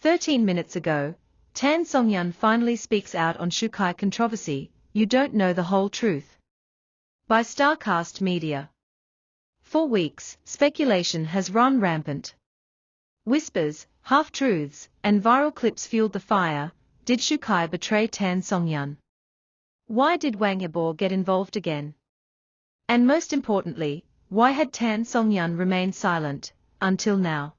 13 minutes ago, Tan Songyun finally speaks out on Shukai controversy. You don't know the whole truth. By Starcast Media. For weeks, speculation has run rampant. Whispers, half-truths, and viral clips fueled the fire. Did Shukai betray Tan Songyun? Why did Wang Yebo get involved again? And most importantly, why had Tan Songyun remained silent until now?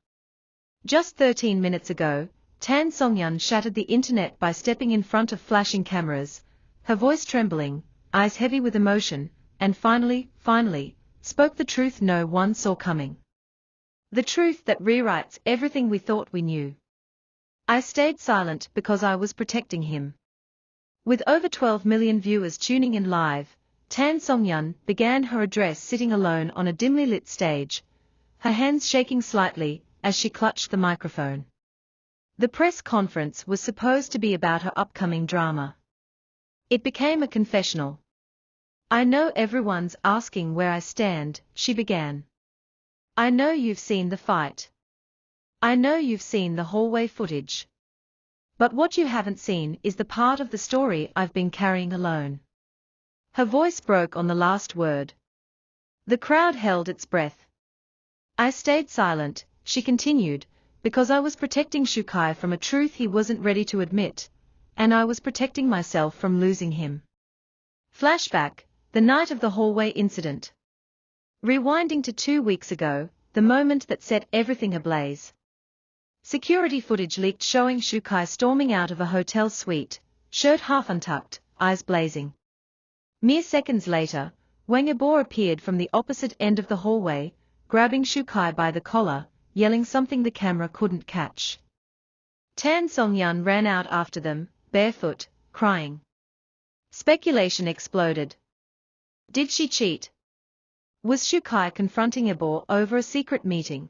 Just 13 minutes ago, Tan Songyun shattered the internet by stepping in front of flashing cameras, her voice trembling, eyes heavy with emotion, and finally, spoke the truth no one saw coming. The truth that rewrites everything we thought we knew. I stayed silent because I was protecting him. With over 12 million viewers tuning in live, Tan Songyun began her address sitting alone on a dimly lit stage, her hands shaking slightly as she clutched the microphone. The press conference was supposed to be about her upcoming drama. It became a confessional. I know everyone's asking where I stand, she began. I know you've seen the fight. I know you've seen the hallway footage. But what you haven't seen is the part of the story I've been carrying alone. Her voice broke on the last word. The crowd held its breath. I stayed silent, she continued, because I was protecting Shukai from a truth he wasn't ready to admit, and I was protecting myself from losing him. Flashback, the night of the hallway incident. Rewinding to 2 weeks ago, the moment that set everything ablaze. Security footage leaked showing Shukai storming out of a hotel suite, shirt half untucked, eyes blazing. Mere seconds later, Wang Yebo appeared from the opposite end of the hallway, grabbing Shukai by the collar, yelling something the camera couldn't catch. Tan Songyun ran out after them, barefoot, crying. Speculation exploded. Did she cheat? Was Shukai confronting Yebo over a secret meeting?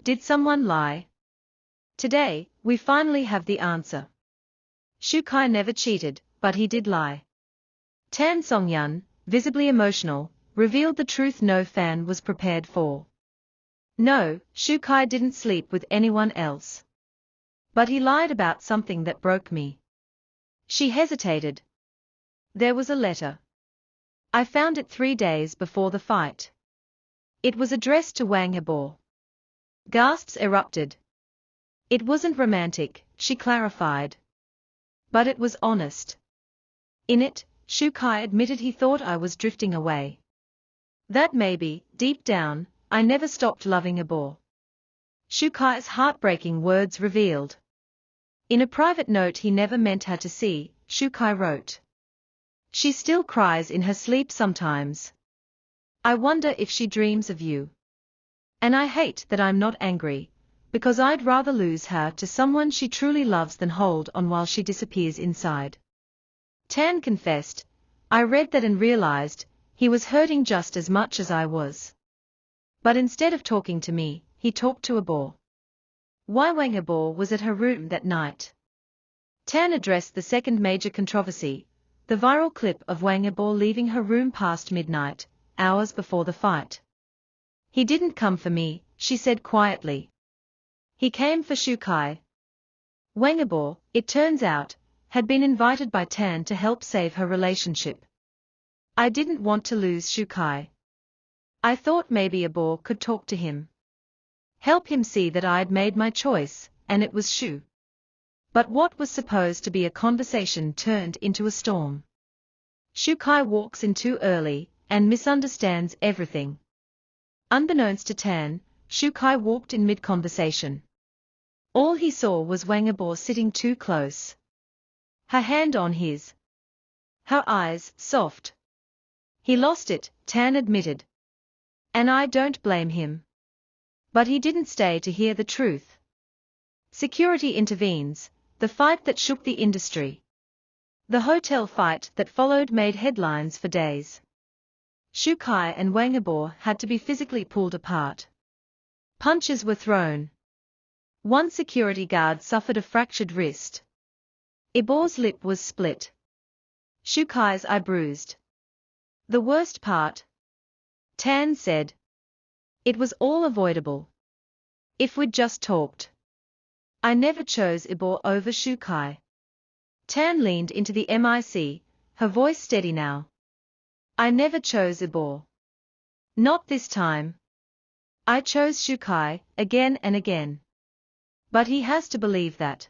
Did someone lie? Today, we finally have the answer. Shukai never cheated, but he did lie. Tan Songyun, visibly emotional, revealed the truth no fan was prepared for. No, Shukai didn't sleep with anyone else. But he lied about something that broke me. She hesitated. There was a letter. I found it 3 days before the fight. It was addressed to Wang Yebo. Gasps erupted. It wasn't romantic, she clarified. But it was honest. In it, Shukai admitted he thought I was drifting away. That maybe, deep down, I never stopped loving Yebo. Shukai's heartbreaking words revealed. In a private note he never meant her to see, Shukai wrote. She still cries in her sleep sometimes. I wonder if she dreams of you. And I hate that I'm not angry, because I'd rather lose her to someone she truly loves than hold on while she disappears inside. Tan confessed, I read that and realized, he was hurting just as much as I was. But instead of talking to me, he talked to Yebo. Why Wang Yebo was at her room that night. Tan addressed the second major controversy, the viral clip of Wang Yebo leaving her room past midnight, hours before the fight. He didn't come for me, she said quietly. He came for Shukai. Wang Yebo, it turns out, had been invited by Tan to help save her relationship. I didn't want to lose Shukai. I thought maybe Yebo could talk to him. Help him see that I'd made my choice, and it was Shu. But what was supposed to be a conversation turned into a storm. Shukai walks in too early, and misunderstands everything. Unbeknownst to Tan, Shukai walked in mid-conversation. All he saw was Wang Yebo sitting too close. Her hand on his. Her eyes, soft. He lost it, Tan admitted. And I don't blame him. But he didn't stay to hear the truth. Security intervenes, the fight that shook the industry. The hotel fight that followed made headlines for days. Shukai and Wang Yebo had to be physically pulled apart. Punches were thrown. One security guard suffered a fractured wrist. Yebo's lip was split. Shukai's eye bruised. The worst part? Tan said. It was all avoidable. If we'd just talked. I never chose Ibor over Shukai. Tan leaned into the mic, her voice steady now. I never chose Ibor. Not this time. I chose Shukai, again and again. But he has to believe that.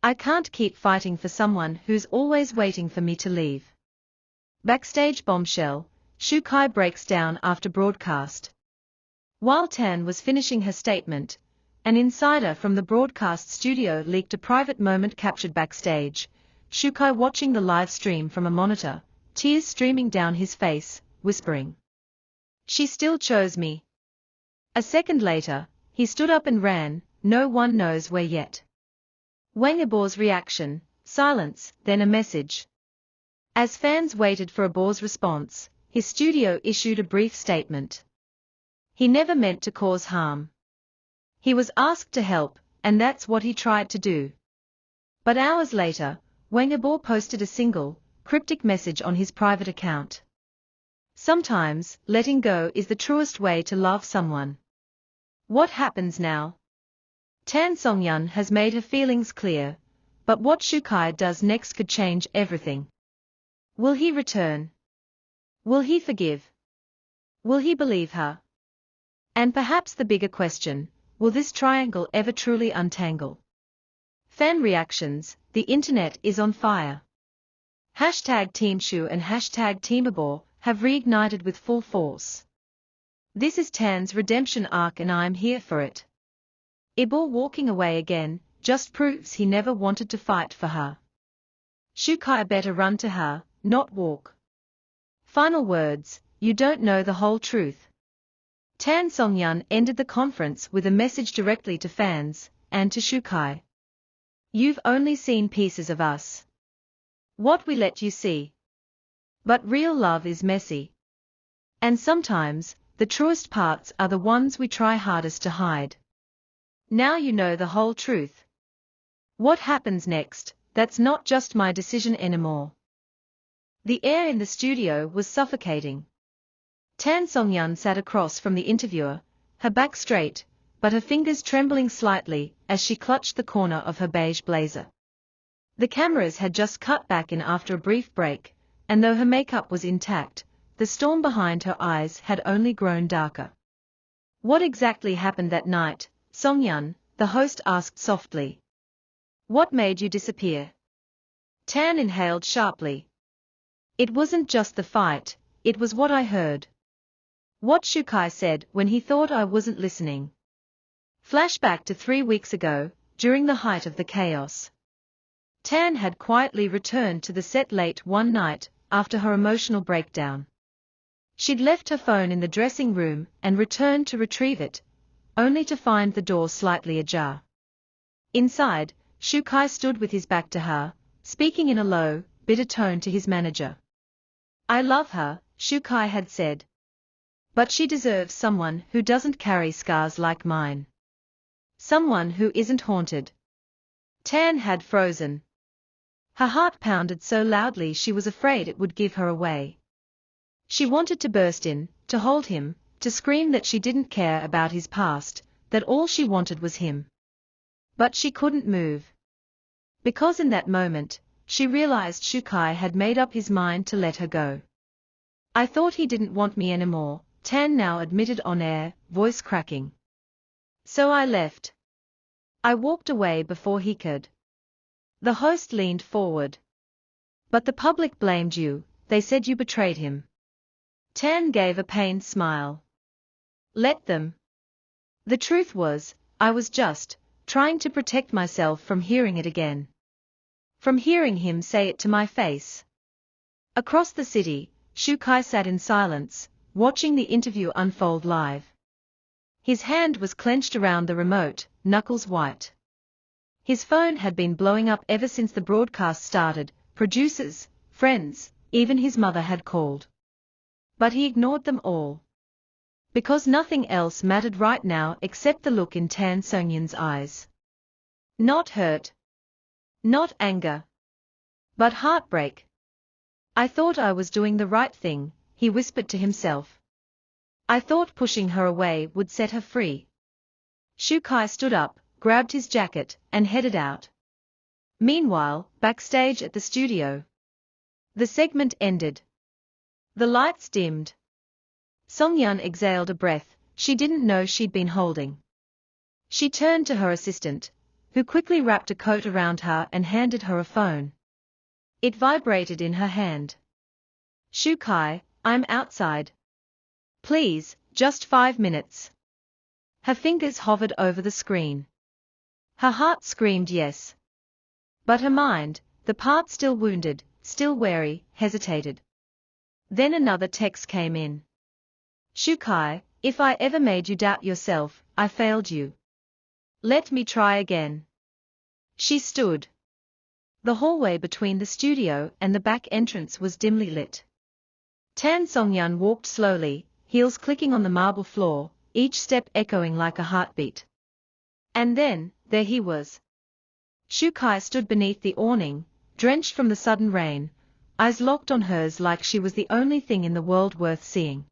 I can't keep fighting for someone who's always waiting for me to leave. Backstage bombshell, Shukai breaks down after broadcast. While Tan was finishing her statement, an insider from the broadcast studio leaked a private moment captured backstage, Shukai watching the live stream from a monitor, tears streaming down his face, whispering. She still chose me. A second later, he stood up and ran, no one knows where yet. Wang Ibor's reaction, silence, then a message. As fans waited for Ibor's response, his studio issued a brief statement. He never meant to cause harm. He was asked to help, and that's what he tried to do. But hours later, Wang Ibor posted a single, cryptic message on his private account. Sometimes, letting go is the truest way to love someone. What happens now? Tan Songyun has made her feelings clear, but what Shukai does next could change everything. Will he return? Will he forgive? Will he believe her? And perhaps the bigger question, will this triangle ever truly untangle? Fan reactions, the internet is on fire. Hashtag Team Shu and hashtag Team Ibor have reignited with full force. This is Tan's redemption arc and I'm here for it. Ibor walking away again, just proves he never wanted to fight for her. Shukai better run to her, not walk. Final words, you don't know the whole truth. Tan Songyun ended the conference with a message directly to fans, and to Shukai. You've only seen pieces of us. What we let you see. But real love is messy. And sometimes, the truest parts are the ones we try hardest to hide. Now you know the whole truth. What happens next, that's not just my decision anymore. The air in the studio was suffocating. Tan Songyun sat across from the interviewer, her back straight, but her fingers trembling slightly as she clutched the corner of her beige blazer. The cameras had just cut back in after a brief break, and though her makeup was intact, the storm behind her eyes had only grown darker. What exactly happened that night, Songyun? The host asked softly. What made you disappear? Tan inhaled sharply. It wasn't just the fight, it was what I heard. What Shukai said when he thought I wasn't listening. Flashback to 3 weeks ago, during the height of the chaos. Tan had quietly returned to the set late one night, after her emotional breakdown. She'd left her phone in the dressing room and returned to retrieve it, only to find the door slightly ajar. Inside, Shukai stood with his back to her, speaking in a low, bitter tone to his manager. I love her, Shukai had said. But she deserves someone who doesn't carry scars like mine. Someone who isn't haunted. Tan had frozen. Her heart pounded so loudly she was afraid it would give her away. She wanted to burst in, to hold him, to scream that she didn't care about his past, that all she wanted was him. But she couldn't move. Because in that moment, she realized Shukai had made up his mind to let her go. I thought he didn't want me anymore, Tan now admitted on air, voice cracking. So I left. I walked away before he could. The host leaned forward. But the public blamed you, they said you betrayed him. Tan gave a pained smile. Let them. The truth was, I was just trying to protect myself from hearing it again. From hearing him say it to my face. Across the city, Shukai sat in silence, watching the interview unfold live. His hand was clenched around the remote, knuckles white. His phone had been blowing up ever since the broadcast started, producers, friends, even his mother had called. But he ignored them all. Because nothing else mattered right now except the look in Tan Songyun's eyes. Not hurt. Not anger. But heartbreak. I thought I was doing the right thing, he whispered to himself. I thought pushing her away would set her free. Shukai stood up, grabbed his jacket, and headed out. Meanwhile, backstage at the studio, the segment ended. The lights dimmed. Songyun exhaled a breath she didn't know she'd been holding. She turned to her assistant, who quickly wrapped a coat around her and handed her a phone. It vibrated in her hand. "Shukai, I'm outside. Please, just 5 minutes." Her fingers hovered over the screen. Her heart screamed yes. But her mind, the part still wounded, still wary, hesitated. Then another text came in. "Shukai, if I ever made you doubt yourself, I failed you. Let me try again." She stood. The hallway between the studio and the back entrance was dimly lit. Tan Songyun walked slowly, heels clicking on the marble floor, each step echoing like a heartbeat. And then, there he was. Shukai stood beneath the awning, drenched from the sudden rain, eyes locked on hers like she was the only thing in the world worth seeing.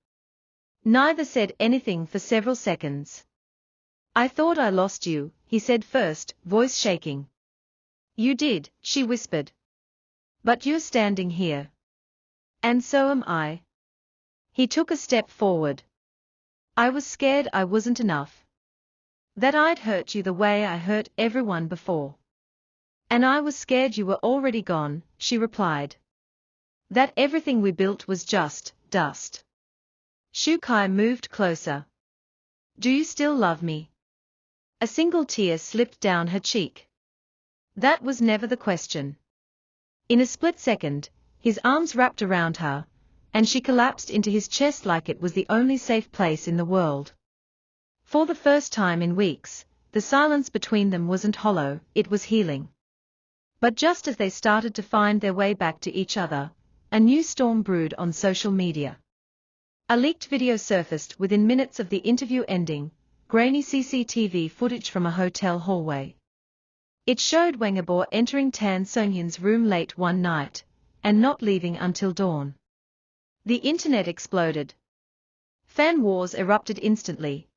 Neither said anything for several seconds. "I thought I lost you," he said first, voice shaking. "You did," she whispered. "But you're standing here. And so am I." He took a step forward. "I was scared I wasn't enough. That I'd hurt you the way I hurt everyone before. And I was scared you were already gone," she replied. "That everything we built was just dust." Shukai moved closer. "Do you still love me?" A single tear slipped down her cheek. That was never the question. In a split second, his arms wrapped around her, and she collapsed into his chest like it was the only safe place in the world. For the first time in weeks, the silence between them wasn't hollow, it was healing. But just as they started to find their way back to each other, a new storm brewed on social media. A leaked video surfaced within minutes of the interview ending, grainy CCTV footage from a hotel hallway. It showed Wang Yibo entering Tan Songyun's room late one night, and not leaving until dawn. The internet exploded. Fan wars erupted instantly.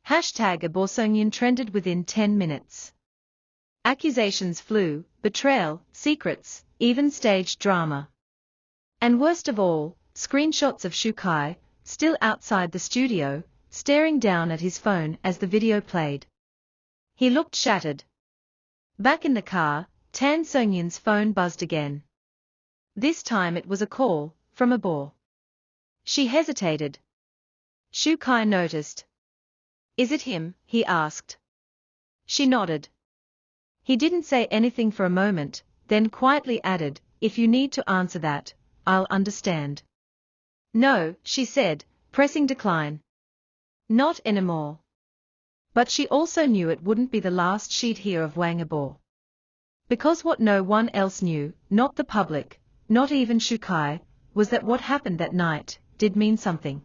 #AborSongyun trended within 10 minutes. Accusations flew, betrayal, secrets, even staged drama. And worst of all, screenshots of Shukai, still outside the studio, staring down at his phone as the video played. He looked shattered. Back in the car, Tan Songyun's phone buzzed again. This time it was a call, from Abor. She hesitated. Shukai noticed. "Is it him?" he asked. She nodded. He didn't say anything for a moment, then quietly added, "If you need to answer that, I'll understand." "No," she said, pressing decline. "Not anymore." But she also knew it wouldn't be the last she'd hear of Wang Yibo. Because what no one else knew, not the public, not even Shukai, was that what happened that night did mean something.